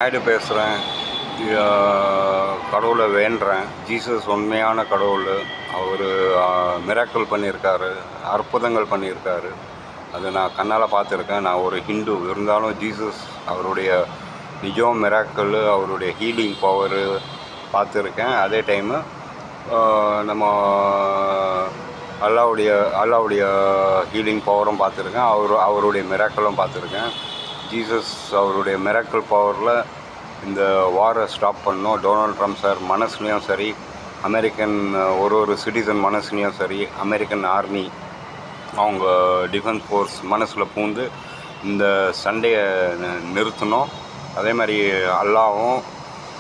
நாயுடு பேசுகிறேன். கடவுளை வேண்டுறேன். ஜீசஸ் உண்மையான கடவுள். அவர் மிராக்கிள் பண்ணியிருக்காரு, அற்புதங்கள் பண்ணியிருக்காரு. அது நான் கண்ணால் பார்த்துருக்கேன். நான் ஒரு ஹிந்து இருந்தாலும் ஜீசஸ் அவருடைய நிஜம் மிராக்கிள், அவருடைய ஹீலிங் பவரு பார்த்துருக்கேன். அதே டைமு நம்ம அல்லாவுடைய ஹீலிங் பவரும் பார்த்துருக்கேன். அவருடைய மிராக்கிளும் பார்த்துருக்கேன். ஜீசஸ் அவருடைய மிராக்கிள் பவரில் இந்த வாரை ஸ்டாப் பண்ணோம். டொனால்ட் ட்ரம்ப் சார் மனசுலேயும் சரி, அமெரிக்கன் ஒரு சிட்டிசன் மனசுலேயும் சரி, அமெரிக்கன் ஆர்மி அவங்க டிஃபென்ஸ் ஃபோர்ஸ் மனசில் பூந்து இந்த சண்டையை நிறுத்தணும். அதே மாதிரி அல்லாவும்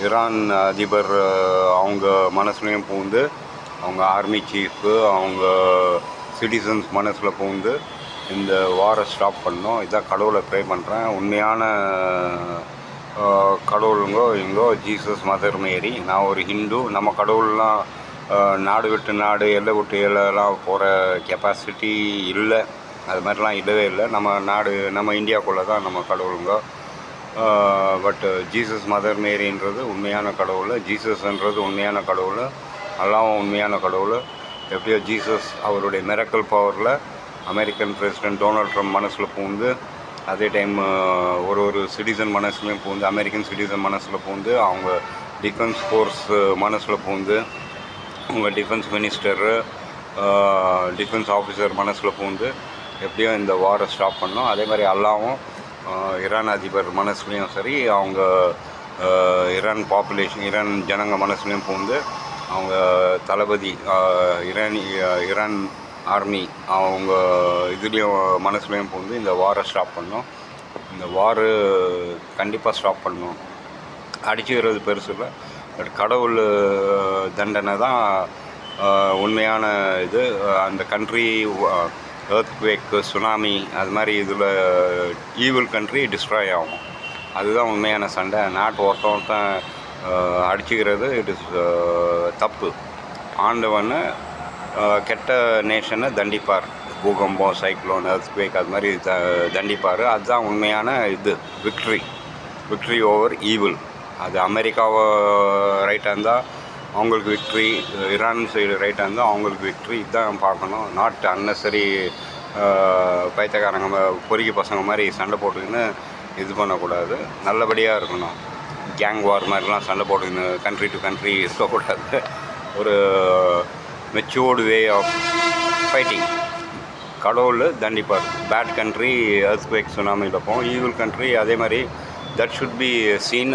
ஈரான் அதிபர் அவங்க மனசுலேயும் பூந்து, அவங்க ஆர்மி சீஃபு அவங்க சிட்டிசன்ஸ் மனசில் பூந்து இந்த வாரை ஸ்டாப் பண்ணோம். இதான் கடவுளை ப்ரே பண்ணுறேன். உண்மையான கடவுளுங்கோ ஜீசஸ், மதர் மேரி. நான் ஒரு ஹிந்து. நம்ம கடவுள்லாம் நாடு விட்டு நாடு, எல்லை விட்டு எல்லைலாம் போகிற கெப்பாசிட்டி இல்லை. அது மாதிரிலாம் இல்லவே இல்லை. நம்ம இந்தியாவுக்குள்ளே தான் நம்ம கடவுளுங்க. பட் ஜீசஸ், மதர் மேரின்றது உண்மையான கடவுள். ஜீசஸ்ன்றது உண்மையான கடவுள். அல்லாவும் உண்மையான கடவுள். எப்படியோ ஜீசஸ் அவருடைய மிராக்கிள் பவரில் அமெரிக்கன் பிரசிடென்ட் டொனால்ட் ட்ரம்ப் மனசில் பூந்து, அதே டைம் ஒரு சிட்டிசன் மனசுலையும் பூந்து, அமெரிக்கன் சிட்டிசன் மனசில் பூந்து, அவங்க டிஃபென்ஸ் ஃபோர்ஸ் மனசில் பூந்து, அவங்க டிஃபென்ஸ் மினிஸ்டரு, டிஃபென்ஸ் ஆஃபீஸர் மனசில் பூந்து எப்படியோ இந்த வாரை ஸ்டாப் பண்ணோம். அதே மாதிரி அல்லாவும் ஈரான் அதிபர் மனசுலேயும் சரி, அவங்க ஈரான் ஜனங்க மனசுலேயும் பூந்து, அவங்க தளபதி ஈரான் ஆர்மி அவங்க இதுலேயும் மனசுலேயும் பூந்து இந்த வாரை ஸ்டாப் பண்ணோம். இந்த வாரு கண்டிப்பாக ஸ்டாப் பண்ணோம். அடிச்சுக்கிறது பெருசு இல்லை, பட் கடவுள் தண்டனை தான் உண்மையான இது. அந்த கண்ட்ரி எர்த்குவேக்கு, சுனாமி அது மாதிரி இதில் ஈவில் கண்ட்ரி டிஸ்ட்ராய் ஆகும். அதுதான் உண்மையான சண்டை. நாட்டு ஒருத்தன் அடிச்சுக்கிறது இட் இஸ் தப்பு. ஆண்டவனை கெட்ட நேஷனை தண்டிப்பார். பூகம்பம், சைக்ளோன், எர்த்குவேக் அது மாதிரி தண்டிப்பார். அதுதான் உண்மையான இது விக்ட்ரி ஓவர் ஈவில். அது அமெரிக்காவை ரைட்டாக இருந்தால் அவங்களுக்கு விக்ட்ரி, ஈரான் சைடு ரைட்டாக இருந்தால் அவங்களுக்கு விக்ட்ரி. இதுதான் பார்க்கணும். நாட் அன்னெசரி பைத்தியக்காரங்க பொறுக்கி பசங்க மாதிரி சண்டை போட்டுக்கின்னு இது பண்ணக்கூடாது. நல்லபடியாக இருக்கணும். கேங் வார் மாதிரிலாம் சண்டை போட்டுக்கின்னு கண்ட்ரி டு கண்ட்ரி இருக்கக்கூடாது. ஒரு மெச்சூர்டு வே ஆஃப் ஃபைட்டிங். கடவுள் தண்டிப்பார். பேட் கண்ட்ரி எர்த்குவேக், சுனாமியில் போகும். ஈவில் கண்ட்ரி அதே மாதிரி தட் ஷுட் பி சீன்